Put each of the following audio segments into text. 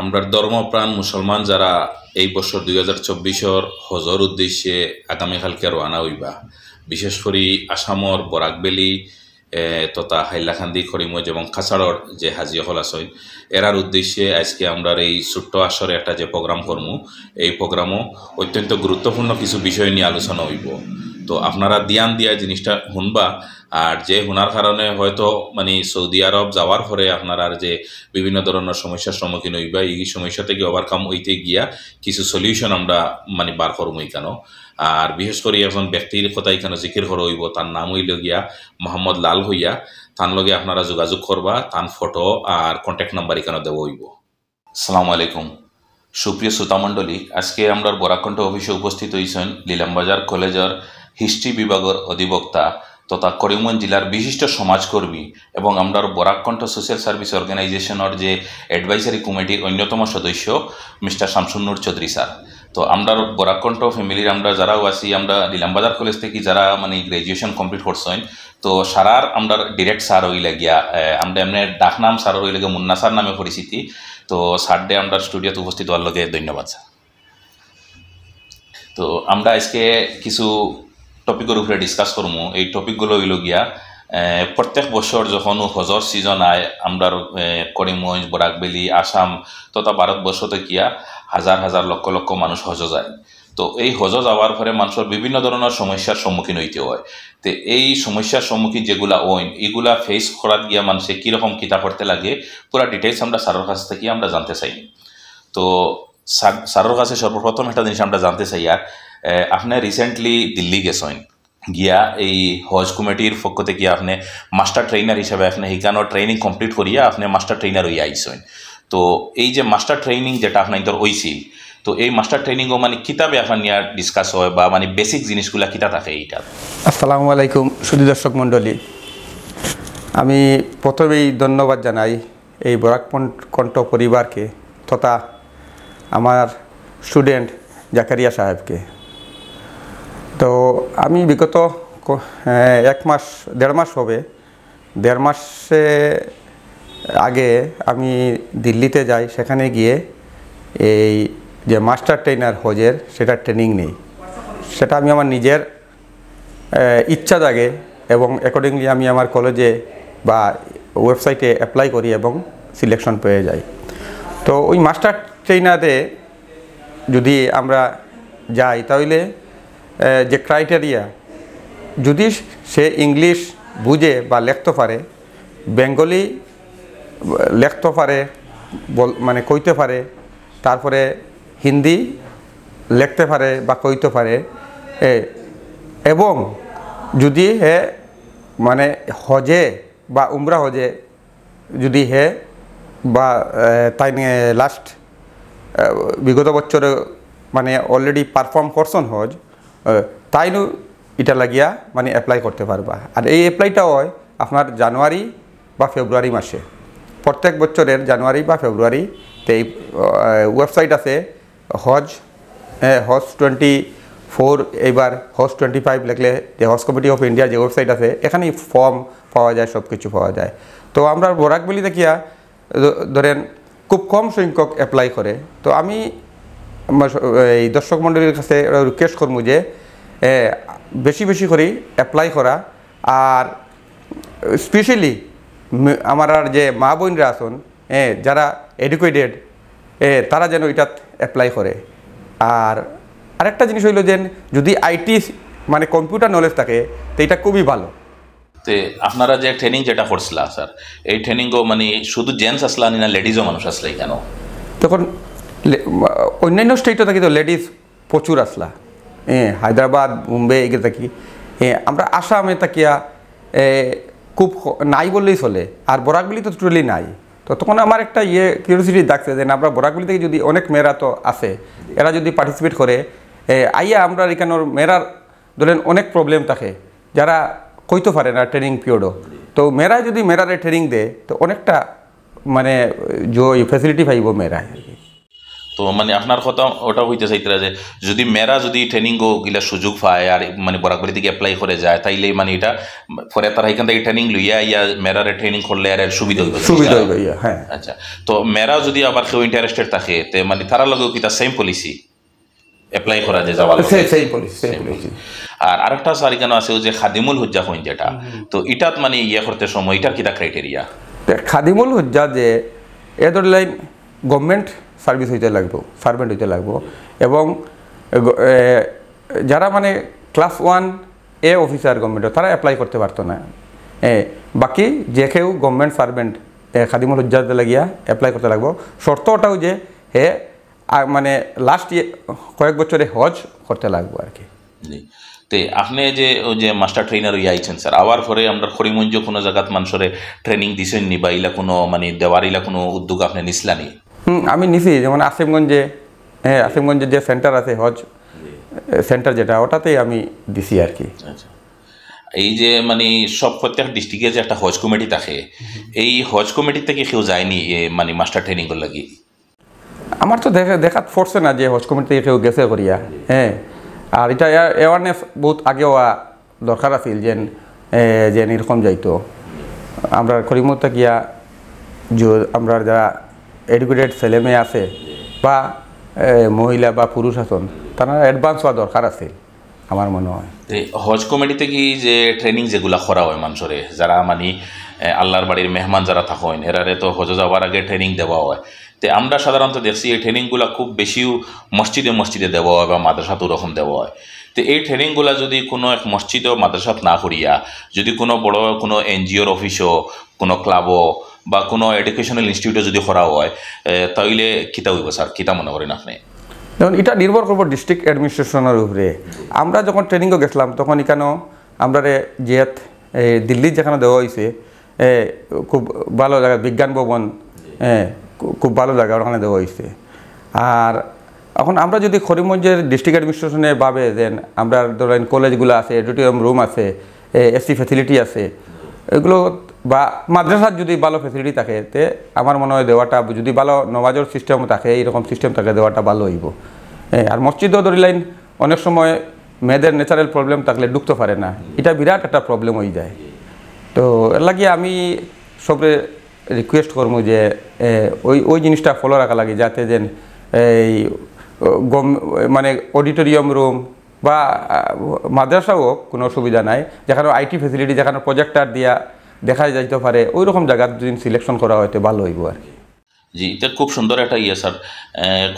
আমরা ধর্মপ্রাণ মুসলমান যারা এই বছর 2024 হজর উদ্দেশ্যে আগামীকালকে রওনা হইবা, বিশেষ করে আসামর বরাকবেলি তথা হাইলাকান্দি করিমগঞ্জ এবং কাছাড়র যে হাজি হল আসই এরার উদ্দেশ্যে আজকে আমরা এই ছোট্ট আসরে একটা যে প্রোগ্রাম করবো, এই প্রোগ্রামও অত্যন্ত গুরুত্বপূর্ণ কিছু বিষয় নিয়ে আলোচনা হইব। তো আপনারা ধ্যান দিয়া জিনিসটা শুনবা, আর যে শোনার কারণে হয়তো মানে সৌদি আরব যাওয়ার পরে আপনার যে বিভিন্ন ধরনের সমস্যার সম্মুখীন হইবা, এই সমস্যা থেকে ওভারকাম হইতে গিয়া কিছু সলিউশন আমরা মানে বার করবো এখানে। আর বিশেষ করে একজন ব্যক্তির কথা এখানে জিকির করা হইব, তার নাম হইল গিয়া মোহাম্মদ লাল হইয়া। তার লগে আপনারা যোগাযোগ করবা, তার ফটো আর কন্ট্যাক্ট নাম্বার এখানে দেওয়া হইব। আসসালামু আলাইকুম সুপ্রিয় শ্রোতামণ্ডলী, আজকে আমরা বরাকণ্ঠ অফিসে উপস্থিত হয়েছেন লীলামবাজার কলেজের হিস্ট্রি বিভাগের অধিবক্তা তথা করিমগঞ্জ জেলার বিশিষ্ট সমাজকর্মী এবং আমরা বরাকণ্ঠ সোশ্যাল সার্ভিস অর্গানাইজেশনের যে অ্যাডভাইজারি কমিটির অন্যতম সদস্য মিস্টার শামসুন্নুর চৌধুরী স্যার। তো আমরা বরাকণ্ঠ ফ্যামিলির আমরা যারাও আছি, আমরা লীলামবাজার কলেজ থেকে যারা মানে গ্র্যাজুয়েশন কমপ্লিট করছেন, তো সারার আমরা ডিরেক্ট স্যার হইলে গিয়া আমরা এমনি ডাকনাম স্যার হইলে গিয়ে মুন্না স্যার নামে পরিচিতি। তো স্যার ডে আমরা স্টুডিওতে উপস্থিত হওয়ার লগে ধন্যবাদ স্যার। তো আমরা আজকে কিছু টপিকের উপরে ডিসকাস করবো। এই টপিকগুলো হইল গিয়া প্রত্যেক বছর যখন হজর সিজন আয় আমরা করিমগঞ্জ, বরাকবেলি, আসাম তথা ভারতবর্ষ থেকে হাজার হাজার লক্ষ লক্ষ মানুষ হজ যায়। তো এই হজ যাওয়ার পরে মানুষের বিভিন্ন ধরনের সমস্যার সম্মুখীন হইতে হয়। তো এই সমস্যার সম্মুখীন যেগুলা ওইন এগুলা ফেস করার গিয়া মানুষে কীরকম কিতা করতে লাগে পুরা ডিটেলস আমরা স্যারের কাছ থেকে আমরা জানতে চাই। তো স্যারের কাছে সর্বপ্রথম একটা জিনিস আমরা জানতে চাই, আর আপনি রিসেন্টলি দিল্লি গেছেন গিয়া এই হজ কমিটির পক্ষ থেকে আপনি মাস্টার ট্রেনার হিসাবে আপনি সেইখানের ট্রেনিং কমপ্লিট করিয়া আপনি মাস্টার ট্রেনার হইয়া আইসেন। তো এই যে মাস্টার ট্রেনিং যেটা আপনার তোর হয়েছিল, তো এই মাস্টার ট্রেনিংও মানে কিতাবে আপনার নিয়ে ডিসকাস হয় বা মানে বেসিক জিনিসগুলা কিতা থাকে এইটা? আসসালামু আলাইকুম সুধী দর্শক মণ্ডলী, আমি প্রথমেই ধন্যবাদ জানাই এই বরাকণ্ঠ পরিবারকে তথা আমার স্টুডেন্ট জাকারিয়া সাহেবকে। তো আমি বিগত দেড় মাসে আগে আমি দিল্লিতে যাই, সেখানে গিয়ে এই যে মাস্টার ট্রেনার হজের সেটা ট্রেনিং নেই। সেটা আমি আমার নিজের ইচ্ছা জাগে এবং অ্যাকর্ডিংলি আমি আমার কলেজে বা ওয়েবসাইটে অ্যাপ্লাই করি এবং সিলেকশন পেয়ে যাই। তো ওই মাস্টার ট্রেনারে যদি আমরা যাই তাহলে যে ক্রাইটেরিয়া, যদি সে ইংলিশ বুঝে বা লিখতে পারে, বেঙ্গলি লিখতে পারে মানে কইতে পারে, তারপরে হিন্দি লিখতে পারে বা কইতে পারে, এবং যদি হে মানে হজে বা উমরা হজে যদি হে বা তাই লাস্ট বিগত বছরে মানে অলরেডি পারফর্ম করছেন হজ, তাইনু এটা লাগিয়া মানে অ্যাপ্লাই করতে পারবা। আর এই অ্যাপ্লাইটা হয় আপনার জানুয়ারি বা ফেব্রুয়ারি মাসে, প্রত্যেক বছরের জানুয়ারি বা ফেব্রুয়ারিতে এই ওয়েবসাইট আছে হজ 24, এইবার হজ 25 লিখলে যে হজ কমিটি অফ ইন্ডিয়া যে ওয়েবসাইট আছে এখানেই ফর্ম পাওয়া যায়, সব কিছু পাওয়া যায়। তো আমরা বরাকবেলি দেখিয়া ধরেন খুব কম সংখ্যক অ্যাপ্লাই করে। তো আমি এই দর্শক মণ্ডলীর কাছে রিকোয়েস্ট করবো যে বেশি বেশি করে অ্যাপ্লাই করা, আর স্পেশালি আমার আর যে মা বোনরা আছেন যারা এডুকেটেড, তারা যেন এটাত অ্যাপ্লাই করে। আর আরেকটা জিনিস হইল যে যদি আইটি মানে কম্পিউটার নলেজ থাকে তো এটা খুবই ভালো। তে আপনারা যে ট্রেনিং যেটা করছিলা স্যার, এই ট্রেনিংও মানে শুধু জেন্টস আসলা না লেডিজও মানুষ আসলে কেন? তখন অন্যান্য স্টেটও থাকি তো লেডিস প্রচুর আসলা, হায়দ্রাবাদ, মুম্বাই এগুলো থাকি। আমরা আসামে থাকিয়া খুব নাই বললেই চলে, আর বরাকবেলি তো টোটালি নাই। তো তখন আমার একটা কিউরিওসিটি ডাকছে যে আমরা বরাকবেলি থেকে যদি অনেক মেয়েরা তো আছে, এরা যদি পার্টিসিপেট করে আইয়া আমরা এখানের মেয়েরার ধরেন অনেক প্রবলেম থাকে, যারা কইতে পারে না ট্রেনিং পিরিয়ডও। তো মেয়েরা যদি মেয়েরারে ট্রেনিং দেয় তো অনেকটা মানে ফ্যাসিলিটি পাইব মেয়েরা। তো মানে আপনার কথা ওটা হইতে চাইতরা যে যদি মেয়েরা যদি ট্রেনিং গিলা সুযোগ পায় আর মানে বরাকবাড়ি থেকে অ্যাপ্লাই করে যায় তাইলে মানে এটা পরে তারা এখান থেকে ট্রেনিং লইয়া ইয়া মেয়েরারে ট্রেনিং করলে আর সুবিধা হইব সুবিধা হইবে, হ্যাঁ। আচ্ছা, তো মেয়েরাও যদি আবার কেউ ইন্টারেস্টেড থাকে তে মানে তারা লগেও কি তার সেম পলিসি অ্যাপ্লাই করা যায় যাওয়ার সেই পলিসি। আর আরেকটা সারি কেন আছে যে খাদিমুল হুজ্জা হইন যেটা, তো এটাত মানে ইয়ে করতে সময় এটার কিটা ক্রাইটেরিয়া? খাদিমুল হুজ্জা যে এ ধরলেন গভর্নমেন্ট সার্ভিস হইতে লাগবো, সার্ভেন্ট হইতে লাগবো, এবং যারা মানে ক্লাস 1A অফিসার গভর্নমেন্টের তারা অ্যাপ্লাই করতে পারতো না। বাকি যে কেউ গভর্নমেন্ট সার্ভেন্ট খাদিমুল হুজ্জাতে লাগিয়া অ্যাপ্লাই করতে লাগবো। শর্তটাও যে হে মানে লাস্ট কয়েক বছরে হজ করতে লাগবো আর কি। জি, তে আপনি যে ওই যে মাস্টার ট্রেনার ইয়ে আইছেন স্যার, আবার পরে আমরা করিমগঞ্জ কোনো জায়গাত মানুষরে ট্রেনিং দিছেন নি বা ইলা কোনো মানে দেওয়ার ইলা কোনো উদ্যোগ আপনি নিসলানি? আমি নিছি, যেমন আসিমগঞ্জে, আসিমগঞ্জে যে সেন্টার আছে হজ সেন্টার যেটা, ওটাতেই আমি দিছি আর কি। আচ্ছা, এই যে মানে সব প্রত্যেক ডিস্ট্রিক্টে যে একটা হজ কমিটি থাকে, এই হজ কমিটি থেকে কেউ যায়নি মানে মাস্টার ট্রেনিং এর লাগি? আমার তো দেখাত পড়ছে না যে হজ কমিটি থেকে কেউ গেছে করিয়া। আর এটা অ্যাওয়ারনেস বহুত আগে হওয়া দরকার আছিল যে এরকম যাইতো। আমরা করিমতে গিয়া আমরা যারা এডুকেটেড ছেলে মেয়ে আছে বা মহিলা বা পুরুষ আছেন, তারা অ্যাডভান্স হওয়া দরকার আছে আমার মনে হয়। হজ কমিটিতে কি যে ট্রেনিং যেগুলা করা হয় মানুষরে, যারা মানে আল্লাহর বাড়ির মেহমান যারা থাকেন এরারে তো হজ যাওয়ার আগে ট্রেনিং দেওয়া হয়। তো আমরা সাধারণত দেখছি এই ট্রেনিংগুলা খুব বেশিও মসজিদে দেওয়া হয় বা মাদ্রাসাত ওরকম দেওয়া হয়। তো এই ট্রেনিংগুলা যদি কোনো এক মসজিদ ও মাদ্রাসাত না করিয়া যদি কোনো বড় কোনো এনজিওর অফিসও, কোনো ক্লাবও বা কোনো এডুকেশনাল ইনস্টিটিউটে যদি করা হয়, তাইলে কিতা হইব স্যার, কিতা মনে করেন আপনি? যেমন এটা নির্ভর করবো ডিস্ট্রিক্ট অ্যাডমিনিস্ট্রেশনের উপরে। আমরা যখন ট্রেনিংও গেছিলাম তখন এখানেও আমরা যেত দিল্লির যেখানে দেওয়া হয়েছে, খুব ভালো জায়গা, বিজ্ঞান ভবন, খুব ভালো জায়গা, ওখানে দেওয়া হয়েছে। আর এখন আমরা যদি করিমগঞ্জের ডিস্ট্রিক্ট অ্যাডমিনিস্ট্রেশনে ভাবে যে আমরা ধরেন কলেজগুলো আছে, অডিটোরিয়াম রুম আছে, এসি ফ্যাসিলিটি আছে, এগুলো বা মাদ্রাসার যদি ভালো ফ্যাসিলিটি থাকে, তে আমার মনে হয় দেওয়াটা, যদি ভালো নমাজের সিস্টেম থাকে, এইরকম সিস্টেম থাকে, দেওয়াটা ভালো হইব। আর মসজিদও ধরিলাইন অনেক সময় মেয়েদের ন্যাচারাল প্রবলেম থাকলে ঢুকতে পারে না, এটা বিরাট একটা প্রবলেম হয়ে যায়। তো এর লাগিয়ে আমি সবরে রিকোয়েস্ট করবো যে ওই জিনিসটা ফলো রাখা লাগে, যাতে যেন এই মানে অডিটোরিয়াম রুম বা মাদ্রাসাও কোনো অসুবিধা নাই, যেখানে আইটি ফেসিলিটি, যেখানে প্রজেক্টার দিয়া দেখা যাইতে পারে, ওই রকম জায়গার যদি সিলেকশন করা হয়তো ভালো হইব আর কি। জি, এটা খুব সুন্দর একটা ইয়ে স্যার।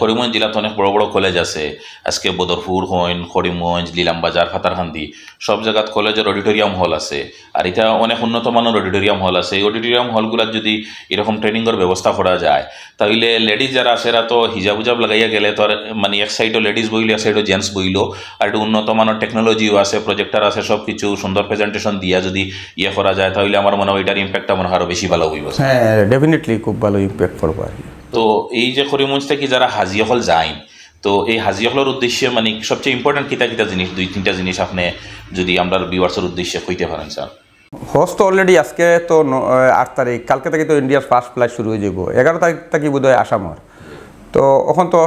করিমগঞ্জ জেলাতে অনেক বড় বড় কলেজ আছে, আজকে বদরপুর হইন, করিমগঞ্জ, লিলামবাজার, ফাতারকান্দি, সব জায়গাত কলেজের অডিটোরিয়াম হল আছে। আর এটা অনেক উন্নত মানের অডিটোরিয়াম হল আছে। এই অডিটোরিয়াম হলগুলার যদি এরকম ট্রেনিংয়ের ব্যবস্থা করা যায়, তাহলে লেডিজ যারা আছে এরা তো হিজাব উজাব লাগাইয়া গেলে তো আর মানে এক সাইডও লেডিস বইল, এক সাইডও জেন্টস বইল, আর একটু উন্নত মানের টেকনোলজিও আছে, প্রজেক্টার আছে, সব কিছু সুন্দর প্রেজেন্টেশন দিয়া যদি ইয়ে করা যায়, তাহলে আমার মনে হয় এটার ইম্প্যাক্টটা মনে হয় আরও বেশি ভালো হইব। হ্যাঁ, ডেফিনেটলি খুব ভালো ইম্প্যাক্ট করবো আর কি। তো এই যে করিমগঞ্জ থেকে যারা হাজি হল যায়, তো এই হাজি হলের উদ্দেশ্যে মানে সবচেয়ে ইম্পর্টেন্ট কিতা জিনিস, 2-3টা জিনিস আপনি যদি আমরা ভিউয়ার্সের উদ্দেশ্যে কইতে পারেন স্যার? হজ তো অলরেডি আজকে তো 8 তারিখ, কালকে থেকে তো ইন্ডিয়ার ফার্স্ট ফ্লাইট শুরু হয়ে যাব, 11 তারিখ থেকে বোধ হয় আসামর। তো এখন তো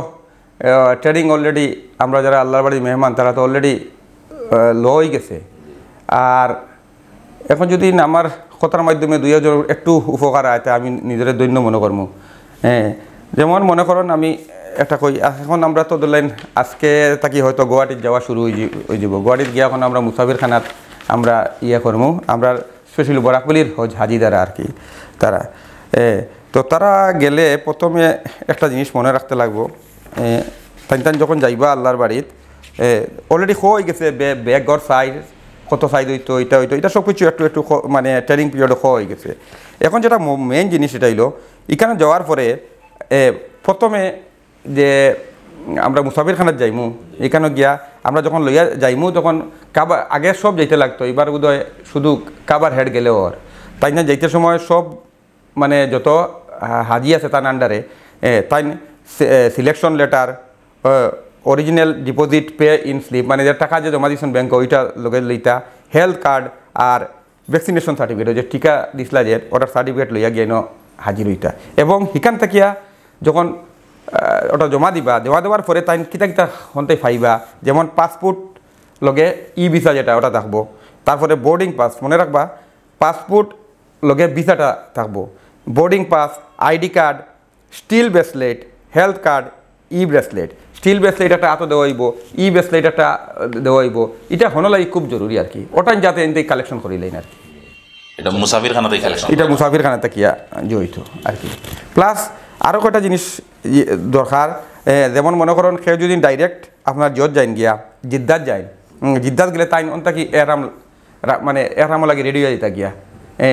ট্রেনিং অলরেডি আমরা যারা আল্লাহর বাড়ির মেহমান তারা তো অলরেডি লই গেছে। আর এখন যদি আমার কথার মাধ্যমে 2 একটু উপকার হয়, তা আমি নিজের দৈন্য মনে করবো। যেমন মনে করেন আমি একটা কই, এখন আমরা তো ধরলেন আজকে থাকি হয়তো গুয়াহাটিত যাওয়া শুরু হয়ে যাব। গুয়াহাটিত গিয়ে এখন আমরা মুসাফির খানাত আমরা ইয়ে করবো, আমরা স্পেশালি বরাকবলির হজ হাজিদারা আর কি তারা। তো তারা গেলে প্রথমে একটা জিনিস মনে রাখতে লাগবো, তাই যখন যাইবা আল্লাহর বাড়িত অলরেডি হয়ে গেছে ব্যাগর সাইজ কত সাইজ হইতো, এটা সব কিছু একটু একটু মানে ট্রেনিং পিরিয়ডে হয়ে গেছে। এখন যেটা মেইন জিনিস এটা হইলো, এখানে যাওয়ার পরে প্রথমে যে আমরা মুসাফির খানাত যাইমু, এখানে গিয়া আমরা যখন লইয়া যাইমু তখন কাবার আগে সব যাইতে লাগতো, এবার বোধহয় শুধু কাবার হেড গেলে ওর, তাই না যাইতে সময় সব মানে যত হাজি আছে তার আন্ডারে তাই selection letter, original deposit pay in slip, মানে যে টাকা যে জমা দিয়েছেন ব্যাংকে ওইটা লগে লইতা, হেলথ কার্ড আর ভ্যাকসিনেশন সার্টিফিকেট, যে টিকা দিছিলা যে ওটার সার্টিফিকেট লইয়া গিয়ে হাজির হইতা। এবং সেখান থেকে যখন ওটা জমা দিবা, জমা দেওয়ার পরে তাই কিতা কিতা হন্তে পাইবা, যেমন পাসপোর্ট লগে ই ভিসা যেটা ওটা থাকবো, তারপরে বোর্ডিং পাস, মনে রাখবা পাসপোর্ট লগে ভিসাটা থাকবো, boarding pass, ID card, steel bracelet, health card, ই ব্রেসলেট। স্টিল ব্রেসলেট একটা এত দেওয়া হইব, ই ব্রেসলেট একটা দেওয়া হইব, এটা হনলাই খুব জরুরি আর কি, ওটাই যাতে এনতে কালেকশন করিলেন আর কি। এটা মুসাফির খানাতে কালেকশন, এটা মুসাফির খানাতে কিয়া জড়িত আর কি। প্লাস আরও কটা জিনিস দরকার, যেমন মনে করেন কেউ যদি ডাইরেক্ট আপনার জজ যাইন গিয়া জিদ্দাত যাইন, জিদ্দাত গেলে তাই অন্তা কি এরাম মানে এরামও লাগে রেডি হয়ে যেতে গিয়া,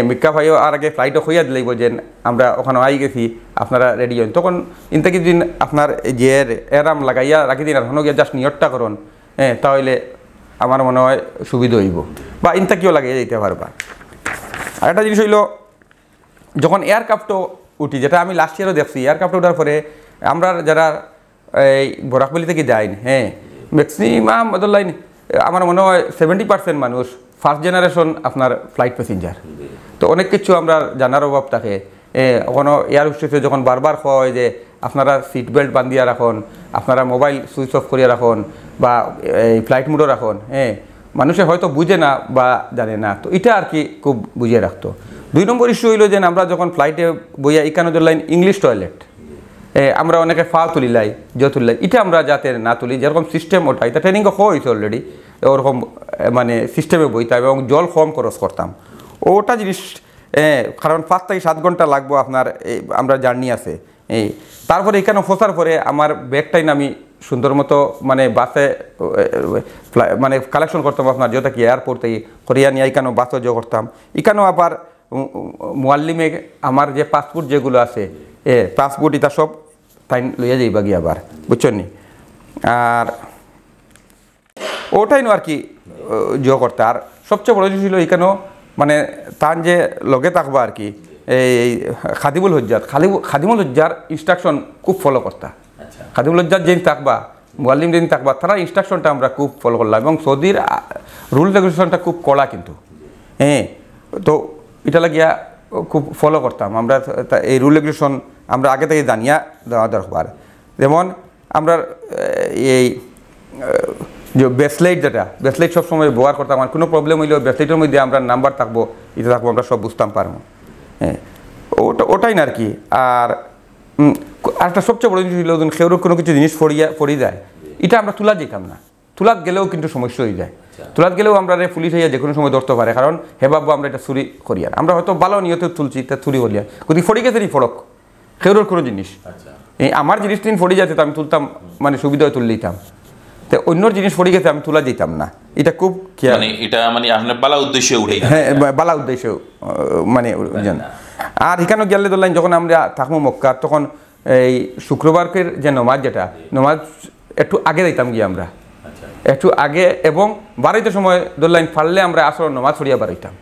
মিক্কা ভাইও আর আগে ফ্লাইটও হইয়া দিলেইব যে আমরা ওখানে আই গেছি আপনারা রেডি হন, তখন ইনতা কি দিন আপনার যে এরাম লাগাইয়া রাখি দিন আর হনো গিয়া জাস্ট নিয়তটা করুন, তাহলে আমার মনে হয় সুবিধা হইব, বা ইনতা কিও লাগাইয়া যেতে পারবা। আর একটা জিনিস হইল যখন এয়ারক্রাফটও উঠি, যেটা আমি লাস্ট ইয়ারও দেখছি, এয়ারক্রাফট ওঠার পরে আমরা যারা এই বরাকবলি থেকে যাই, ম্যাক্সিমাম লাইন আমার মনে হয় 70% মানুষ ফার্স্ট জেনারেশন আপনার ফ্লাইট প্যাসেঞ্জার। তো অনেক কিছু আমরা জানার অভাব থাকে, কোনো এয়ার হোস্টেসে যখন বারবার খাওয়া হয় যে আপনারা সিট বেল্ট বান্ধিয়া রাখুন, আপনারা মোবাইল সুইচ অফ করিয়া রাখুন, বা এই ফ্লাইট মোডও রাখুন, মানুষে হয়তো বুঝে না বা জানে না, তো এটা আর কি খুব বুঝিয়ে রাখতো। 2 নম্বর ইস্যু হইল যে আমরা যখন ফ্লাইটে বইয়া এখানে ধরলাইন ইংলিশ টয়লেট, আমরা অনেকে ফা তুলিলাই তুলিলাই, এটা আমরা যাতে না তুলি, যেরকম সিস্টেম ওটা এটা ট্রেনিংও হয়েছে অলরেডি, ওরকম মানে সিস্টেমে বইতাম এবং জল কম খরচ করতাম ওটা জিনিস, কারণ 5 থেকে 7 ঘন্টা লাগবো আপনার আমরা জার্নি আছে, তারপরে এখানে ফসার পরে আমার ব্যাগটাই আমি সুন্দর মতো মানে বাসে মানে কালেকশন করতাম আপনার যেটা কি এয়ারপোর্ট থেকে করিয়া নিয়ে এখানেও বাসও জো করতাম, এখানেও আবার মোয়াল্লিমে আমার যে পাসপোর্ট যেগুলো আছে পাসপোর্ট এটা সব তাই লইয়া যাইবা গিয়ে আবার, বুঝছেন নি। আর ওটাই নো আর কি জো করতে। আর সবচেয়ে বড় জিনিস ছিল এখানেও মানে তার যে লগে থাকবা আর কি এই খাদিমুল হজ্জাত, খাদিমুল হজ্জার ইনস্ট্রাকশন খুব ফলো করতা। খাদিমুল হজ্জাত যেদিন থাকবা, মুয়াল্লিম যেদিন থাকবা, তারা ইনস্ট্রাকশনটা আমরা খুব ফলো করলাম এবং সৌদির রুল রেগুলেশনটা খুব কড়া কিন্তু, তো এটা লাগিয়া খুব ফলো করতাম আমরা। এই রুল রেগুলেশন আমরা আগে থেকে জানিয়া দেওয়া দরকার। যেমন আমরা এই যে ব্রেসলেট, যেটা ব্রেসলেট সবসময় ব্যবহার করতাম, আমার কোনো প্রবলেম হইলেও ব্রেসলেটের মধ্যে আমরা নাম্বার থাকবো, এটা থাকবো, আমরা সব বুঝতাম পারবো, ওটাই না আর কি। আর একটা সবচেয়ে বড় জিনিস হইল কেউ কোনো কিছু জিনিস পড়ি যায়, এটা আমরা তুলা যেতাম না, তুলাত গেলেও কিন্তু সমস্যা হয়ে যায়, তুলাত গেলেও আমরা পুলিশ হইয়া যে কোনো সময় ধরতে পারে, কারণ হে বাবু আমরা এটা চুরি করিয়ার, আমরা হয়তো ভালো নিয়তে তুলছি তা চুরি করিয়ার, যদি ফড়ি গেছে ফড়ক কেউর কোনো জিনিস, এই আমার জিনিস দিন ফড়ি যাচ্ছে তো আমি তুলতাম, মানে সুবিধা হয় তুলে দিতাম, তো অন্যর জিনিস ফড়ি গেছে আমি তুলা যেতাম না, এটা খুব এটা মানে আপনার বালা উদ্দেশ্যে উঠে, হ্যাঁ বালা উদ্দেশ্য মানে। আর এখানে গেলে ধরলাম যখন আমরা থাকবো মক্কা, তখন এই শুক্রবারের যে নমাজ, যেটা নমাজ একটু আগে দিতাম গিয়ে আমরা, একটু আগে, এবং বাড়িতে সময় ধরলাম পারলে আমরা আসলে নমাজ পড়িয়া বাড়িতাম,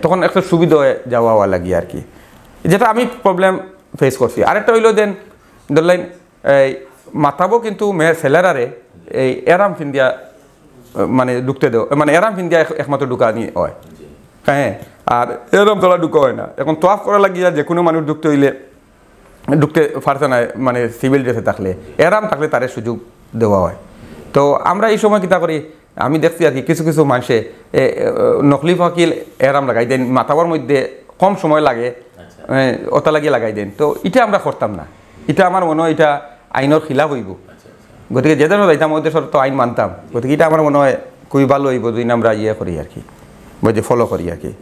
তখন একটা সুবিধা হয়ে যাওয়া লাগিয়ে আর কি, যেটা আমি প্রবলেম ফেস করছি। আরেকটা হইলো দেন ধরলাম এই মাথাবো কিন্তু সেলারারে এই এরাম ফিন্দিয়া মানে ঢুকতে দেও, মানে এরাম ফিন্দিয়া একমাত্র ঢুকানি হয়, আর এরম তোলা ঢুকা হয় না। এখন তোয়াফ করা লাগিয়া যে কোনো মানুষ ঢুকতে পারছে না, মানে সিভিল ড্রেসে থাকলে, এরাম থাকলে তার সুযোগ দেওয়া হয়। তো আমরা এই সময় কিতা করি, আমি দেখছি আর কি কিছু কিছু মানুষে নকলি ফাকিল এরাম লাগাই দেন, মাথাবার মধ্যে কম সময় লাগে ওটা লাগিয়ে লাগাই দেন, তো এটা আমরা করতাম না, এটা আমার মনে হয় এটা আইনের খিলাফ হইব, গতিকে যে ধরনের যাইতাম ওই দেশের তো আইন মানতাম, গতিকে এটা আমার মনে হয় খুবই ভালো হইব যদি আমরা ইয়ে করি আর কি, বুঝে ফলো করি আর কি।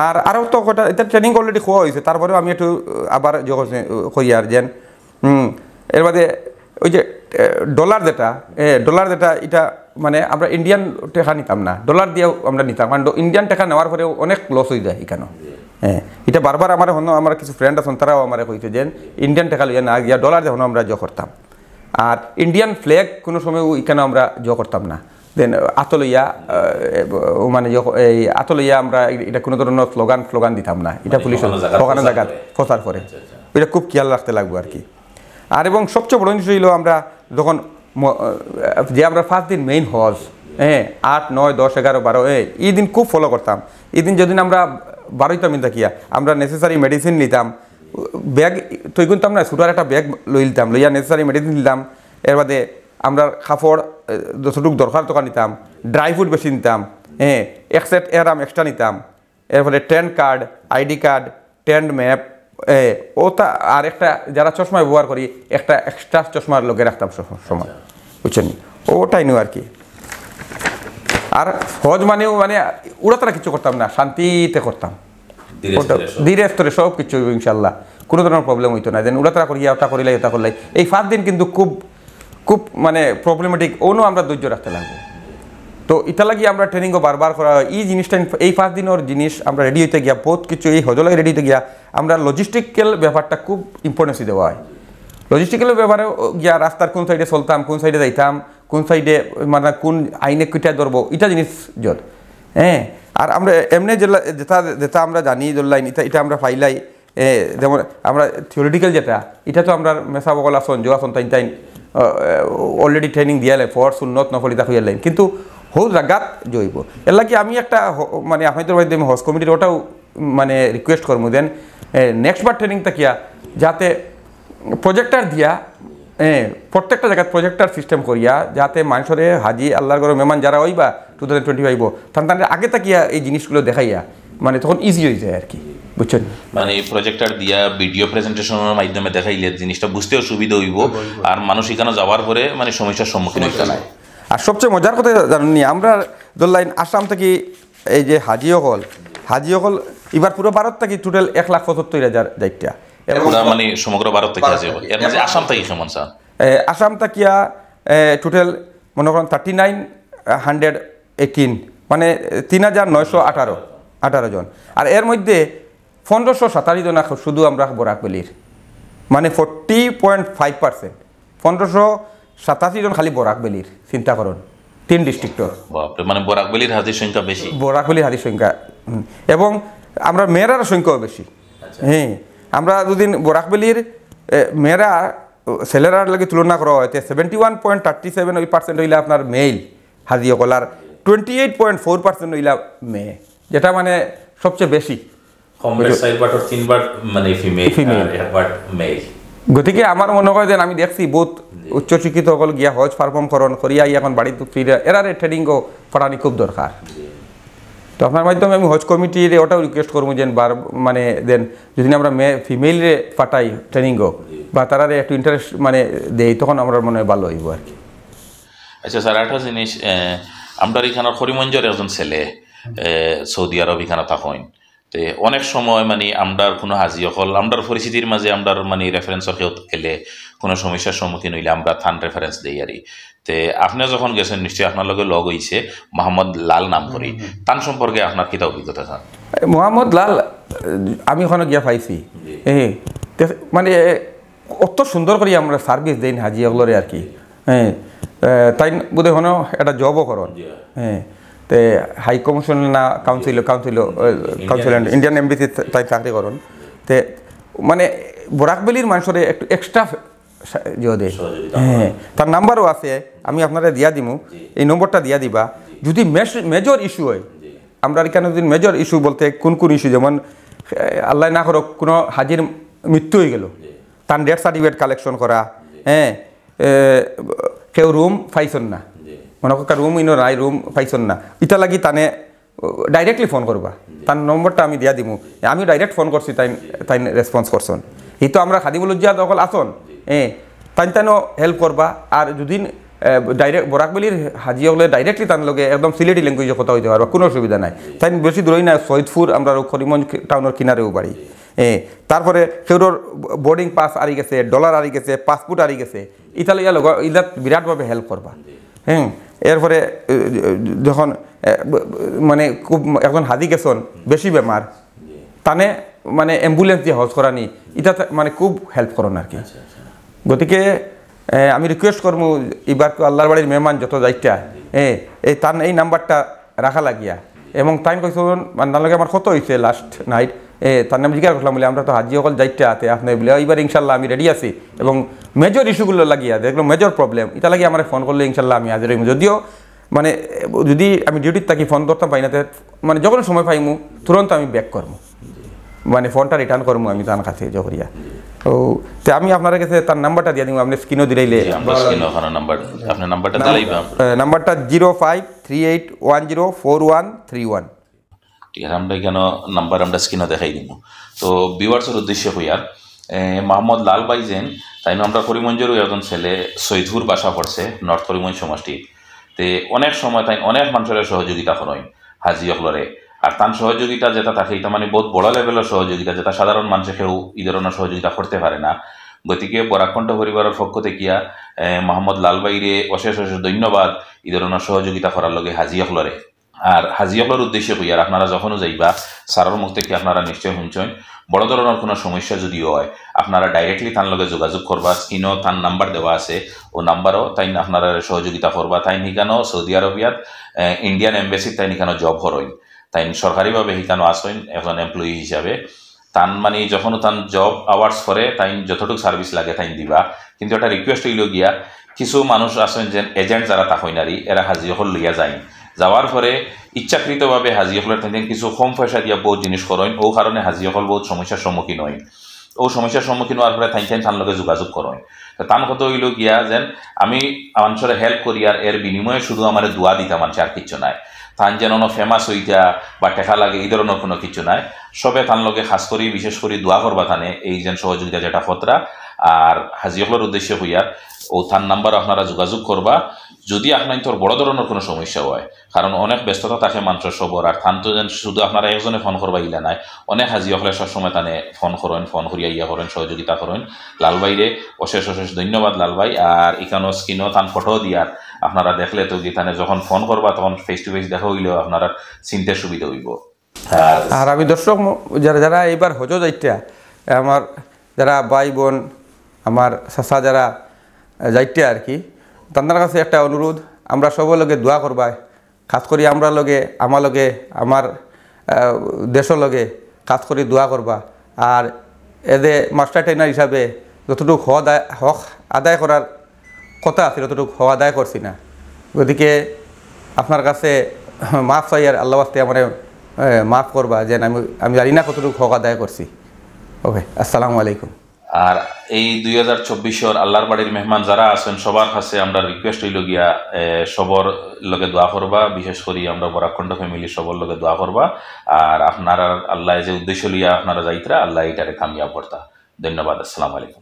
আর আরও তো কটা এটা ট্রেনিং অলরেডি খোয়া হয়েছে, তারপরেও আমি একটু আবার করি আর যেন এর বাদে ওই যে ডলার যেটা এটা মানে আমরা ইন্ডিয়ান টাকা নিতাম না, ডলার দিয়েও আমরা নিতাম, কারণ ইন্ডিয়ান টাকা নেওয়ার পরেও অনেক লস হয়ে যায় এখানে। এটা বারবার আমার কিছু ফ্রেন্ড আছেন, তারাও আমার কইছে যে ইন্ডিয়ান টাকা লইয়া না গিয়া ডলার যখন আমরা করতাম। আর ইন্ডিয়ান ফ্ল্যাগ কোনো সময় এখানে আমরা করতাম না, দেন আতলইয়া মানে এই আতলইয়া আমরা এটা কোনো ধরনের স্লোগান দিতাম না, এটা পুলিশের ওখানে জায়গা ফসার পরে, এটা খুব খেয়াল রাখতে লাগবে আর কি। আর এবং সবচেয়ে বড় জিনিস হইল আমরা যখন যে আমরা 5 দিন মেইন হজ, 8, 9, 10, 11, 12 এই দিন খুব ফলো করতাম। এই দিন যেদিন আমরা বারোইতাম ইন্দাকিয়া আমরা নেসেসারি মেডিসিন নিতাম, ব্যাগ তৈ কিনতাম না, ছোটার একটা ব্যাগ লই নিতাম, লইয়া নেসেসারি মেডিসিন নিতাম, এর বাদে আমরা কাপড় যতটুকু দরকার তখন নিতাম, ড্রাই ফ্রুট বেশি নিতাম, হ্যাঁ, এক সেট এরাম এক্সট্রা নিতাম, এরপরে tent card, ID card, tent map, ওটা আর একটা যারা চশমা ব্যবহার করি একটা এক্সট্রা চশমার লগে রাখতাম সময়, বুঝছেন, ওটাই নিও আর কি। আর হজ মানেও মানে উড়াতারা কিছু করতাম না, শান্তিতে করতাম, ধীরে স্তরে সব কিছু ইনশাল্লাহ, কোনো ধরনের প্রবলেম হইতো না। দেন উড়াতারা করিয়া ওটা করিলাই ওটা করলাই। এই 5 দিন কিন্তু খুব খুব মানে প্রবলেমেটিক, ওনও আমরা ধৈর্য রাখতে লাগবো। তো ইটা লাগি আমরা ট্রেনিংও বারবার করা হয়। এই জিনিসটা এই 5 দিনের জিনিস আমরা রেডি হইতে গিয়া বহুত কিছু, এই হজলাই রেডি হইতে গিয়া আমরা লজিস্টিক্যাল ব্যাপারটা খুব ইম্পর্টেন্সি দেওয়া হয়। লজিস্টিক্যাল ব্যাপারে গিয়া রাস্তার কোন সাইডে চলতাম, কোন সাইডে যাইতাম, কোন সাইডে মানে কোন আইনে কিটা ধরবো, এটা জিনিস জল, হ্যাঁ। আর আমরা এমনি যেটা যেটা আমরা জানি জল্লাইন এটা আমরা ফাইলাই, যেমন আমরা থিওরিটিক্যাল যেটা, এটা তো আমরা মেসা বকল আসন জো আসন তাইন তাইন অলরেডি ট্রেনিং দিয়া লাই, ফর সুন্নত নফল এটা হইয়া লাইন, কিন্তু হৌ জাগাত জইব। এর লাগি আমি একটা মানে আপনাদের মাধ্যমে হজ কমিটির ওটাও মানে রিকোয়েস্ট করবো, দেন নেক্সট বার ট্রেনিংটা কিয়া যাতে প্রজেক্টার দিয়া, প্রত্যেকটা জায়গায় প্রজেক্টার সিস্টেম করিয়া, যাতে মানুষরে হাজি আল্লাহর ঘরে মেহমান যারা হইবা 2025 তাদের আগে তাকিয়া এই জিনিসগুলো দেখাইয়া, মানে তখন ইজি হয়ে যায় আর কি, বুঝছেন। মানে প্রজেক্টর দিয়া ভিডিও প্রেজেন্টেশনের মাধ্যমে দেখাইলে জিনিসটা বুঝতেও সুবিধা হইব, আর মানুষ এখানে যাওয়ার পরে মানে সমস্যার সম্মুখীন হইতে না। আর সবচেয়ে মজার কথা জানেননি, আমরা ধরলাইন আসাম থেকে এই যে হাজি হল এবার পুরো ভারত থেকে টোটাল 1,75,000 যাইটা, মানে সমগ্র ভারত থেকে আছে। এর মাঝে আসাম থেকে কেমন স্যার? আসাম তাকিয়া টোটাল মনে করেন 3918, মানে 3918 জন। আর এর মধ্যে 1587 জন শুধু আমরা বরাকবেলির, মানে 40.5%, 1587 জন খালি বরাকবেলির, চিন্তা করুন 3 ডিস্ট্রিক্টর। মানে বরাকবেলির হাজির সংখ্যা বেশি, বরাকবেলির হাজির সংখ্যা, এবং আমরা মেয়েরার সংখ্যাও বেশি। হ্যাঁ, আমরা যদি বরাকবেলির মেয়েরা ছেলেরার লাগে তুলনা করা হয় 71.37% হইলে আপনার মেল হাজি সকল, আর 28.4% হইলা মেয়ে, যেটা মানে সবচেয়ে বেশি। গতিকে আমার মনে হয় যে আমি দেখছি বহুত উচ্চশিক্ষিত সকল গিয়া হজ পারফর্ম করিয়া এখন বাড়িতে ফিরে এরারে ট্রেনিংও করানি খুব দরকার। তো আপনার মাধ্যমে আমি হজ কমিটির ওটাও রিকোয়েস্ট করবো যে মানে দেন যদি আমরা ফিমেলরে পাঠাই ট্রেনিংও, বা তারা একটু ইন্টারেস্ট মানে দেই, তখন আমরা মনে হয় ভালো হইব আর কি। আচ্ছা স্যার, একটা জিনিস, আমরা এখানে করিমগঞ্জের একজন ছেলে সৌদি আরব এখানে থাকেন, তো অনেক সময় মানে আমরার কোনো হাজি হল আমরার পরিস্থিতির মাঝে আমরার মানে রেফারেন্সর কেউ এলে কোনো সমস্যার সম্মুখীন হইলে আমরা থান রেফারেন্স দিই আরি। তে আপনি যখন গেছেন নিশ্চয়ই আপনার লগে লগ হইছে মোহাম্মদ লাল নাম করি, তার সম্পর্কে আপনার কিতা অভিজ্ঞতা স্যার? মোহাম্মদ লাল আমি ওখানে গিয়া পাইছি, মানে অত সুন্দর করে আমরা সার্ভিস দেন হাজি হলরে আর কি। তাই বোধহয় হন একটা জবও করন, তে হাই কমিশন না কাউন্সিল ইন্ডিয়ান এমবিসি তাই চাকরি করন। তে মানে বরাকবেলির মানুষের একটু এক্সট্রা দে, তার নাম্বারও আছে, আমি আপনারা দিয়া দিমু, এই নম্বরটা দিয়া দিবা। যদি মেজর ইস্যু হয়, আমরা এখানে যদি মেজর ইস্যু বলতে কোন কোন ইস্যু, যেমন আল্লাহ না করো কোনো হাজির মৃত্যু হয়ে গেল, তার ডেথ সার্টিফিকেট কালেকশন করা, কেউ রুম পাইছেন না, মনে কর রুম নাই, রুম পাইছেন না, এটা লাগি তানে ডাইরেক্টলি ফোন করবা, তার নম্বরটা আমি দিয়া দিমু। আমিও ডাইরেক্ট ফোন করছি, তাই রেসপন্স করছেন। এই তো আমরা খাদিমুলুজ্জাহ দখল আসন, তাইনও হেল্প করবা। আর যদি ডাইরেক্ট বরাকবেলির হাজি হলে ডাইরেক্টলি তার লগে একদম সিলেটি ল্যাঙ্গুয়েজে কথা হইতে পারবা, কোনো অসুবিধা নাই। তাই বেশি দূরই না, সৈয়দপুর আমরা করিমগঞ্জ টাউনের কিনারেও বাড়ি। তারপরে সেগুলোর বোর্ডিং পাস আরি গেছে, ডলার আরি গেছে, পাসপোর্ট আরি গেছে, ইতালি ইলাত বিরাটভাবে হেল্প করবা। এরপরে যখন মানে খুব একজন হাজি গেছেন বেশি বেমার, তানে মানে অ্যাম্বুলেন্স দিয়ে হজ করানি, এটা মানে খুব হেল্প করেন আর কি। গতিকে আমি রিকোয়েস্ট করবো এবার আল্লাহর বাড়ির মেহমান যত যাইটা, এই তার এই নাম্বারটা রাখা লাগিয়া, এবং তাই কইসন মানে আমার কত হয়েছে লাস্ট নাইট, তার নাম জিজ্ঞাসা করলাম বলে আমরা তো হাজি সকল যাইতে আতে আপনি বলে এইবার ইনশাল্লাহ আমি রেডি আছি, এবং মেজর ইস্যুগুলো লাগিয়া দেখলাম মেজর প্রবলেম, এটা লাগিয়ে আমার ফোন করলে ইনশাল্লাহ আমি হাজির হইম। যদিও মানে যদি আমি ডিউটির থাকি ফোন ধরতাম পাই না, মানে যখন সময় পাইমু তুরন্ত আমি ব্যাক করবো। মানে ফোনটা রিটার্ন করবো আমি তার কাছে জহরিয়া। তো আমি আপনার কাছে তার নাম্বারটা দিয়ে দিব, আপনি স্ক্রিনও দিলাইলে আমরা স্ক্রিনে ওখানে নাম্বার আপনার নাম্বারটা দিলাইবা নাম্বারটা 0538104131। ঠিক আছে, আমরা এখানে নাম্বার আমরা স্ক্রিনে দেখাই দিব। তো ভিউয়ার্সের উদ্দেশ্যে হইয়ার মোহাম্মদ লাল ভাই যেন তাই আমরা করিমগঞ্জেরও একজন ছেলে সৈধুর বাসা পড়ছে নর্থ করিমগঞ্জ সমষ্টি। তে অনেক সময় তাই অনেক মানুষের সহযোগিতা করেন হাজি অকলরে, আর তার সহযোগিতা যেটা থাকে এটা মানে বহুত বড় লেভেলের সহযোগিতা, যেটা সাধারণ মানুষে কেউ এই ধরনের সহযোগিতা করতে পারে না। গতিকে বরাকণ্ঠ পরিবারের পক্ষ থেকে মোহাম্মদ লাল ভাইরে অশেষ অশেষ ধন্যবাদ এই ধরনের সহযোগিতা করার লগে হাজি অকলরে। আর হাজি অকলের উদ্দেশ্যে কইয়ার আপনারা যখনও যাইবা সারার মুখ থেকে আপনারা নিশ্চয় শুনছেন বড় ধরনের কোনো সমস্যা যদি হয় আপনারা ডাইরেক্টলি তার লগে যোগাযোগ করবা। স্ক্রিনও তার নাম্বার দেওয়া আছে, ও নাম্বারও তাই আপনারা সহযোগিতা করবা। তাই নিকানো সৌদি আরবিয়াত ইন্ডিয়ান এম্বাসির তাই নিকানো জব হরইন, তাই সরকারিভাবে শিখানো আসেন একজন এমপ্লয়ি হিসাবে। তান মানে যখন তান জব আওয়ার্স করে তাই যতটুকু সার্ভিস লাগে তাই দিবা। কিন্তু একটা রিকোয়েস্ট হইল গিয়া কিছু মানুষ আছেন যে এজেন্ট যারা তাকইনারি এরা হাজি অকল লইয়া যায়, যাওয়ার পরে ইচ্ছাকৃতভাবে হাজি অকলের থেকে কিছু কম পয়সা দিয়া বহুত জিনিস করেন, ও কারণে হাজি অকল বহুত সমস্যার সম্মুখীন হয়। ও সমস্যার সম্মুখীন হওয়ার পরে তার লগে যোগাযোগ করেন। তো তার কথা হইল গিয়া যেন আমি মানুষের হেল্প করি আর এর বিনিময়ে শুধু আমার দোয়া দিতাম মানুষ, আর কিছু নাই। তান যেন ফেমাস হইতা বা টেকা লাগে এই ধরনের কোনো কিছু নাই। সবে তার লগে খাস করি বিশেষ করে দোয়া করবা থানে এই যেন সহযোগিতা যেটা খতরা। আর হাজি অকলের উদ্দেশ্যে হইয়ার ও তার নাম্বার আপনারা যোগাযোগ করবা যদি আপনার তোর বড় ধরনের কোনো সমস্যা হয়, কারণ অনেক ব্যস্ততা থাকে মানুষের সবর। আর থান তো যেন শুধু আপনারা একজনে ফোন করবা ইলা নাই, অনেক হাজি অকলে সবসময় তানে ফোন করেন, ফোন করিয়া ইয়া করেন, সহযোগিতা করেন। লাল ভাইরে অশেষ অশেষ ধন্যবাদ লাল ভাই। আর এখানেও স্ক্রিনও তান ফটো দিয়ার আপনারা দেখলে তো গীতানে যখন ফোন করবা তখন ফেস টু ফেস দেখা হইলেও আপনারা চিনতে সুবিধা হইব। আর আমি দর্শক যারা যারা এইবার হজ যাইতা আমার যারা ভাই বোন আমার চাচা যারা যাইতে আর কি, তাদের কাছে একটা অনুরোধ, আমরা সবার লগে দোয়া করবা, খাস করি আমরা লগে আমার লগে আমার দেশের লগে কাজ করি দোয়া করবা। আর এদে মাস্টার ট্রেনার হিসাবে যতটুকু হক আদায় করার কথা আছে ততটুকু হক আদায় করছি না। গতিকে আপনার কাছে মাফ চাই আর আল্লাহ আস্তে আমার মাফ করবা যে আমি জানি না কতটুকু হক আদায় করছি। ওকে, আসসালামু আলাইকুম। আর এই 2024 আল্লাহর বাড়ির মেহমান যারা আছেন সবার কাছে আমরা রিকোয়েস্ট হইল গিয়া সবর লগে দোয়া করবা, বিশেষ করে আমরা বরাকণ্ঠ ফ্যামিলি সবর লগে দোয়া করবা। আর আপনারা আল্লাহ যে উদ্দেশ্য লিয়া আপনারা যাইতরা আল্লাহ এটারে কামিয়াব করতা। ধন্যবাদ, আসসালামু আলাইকুম।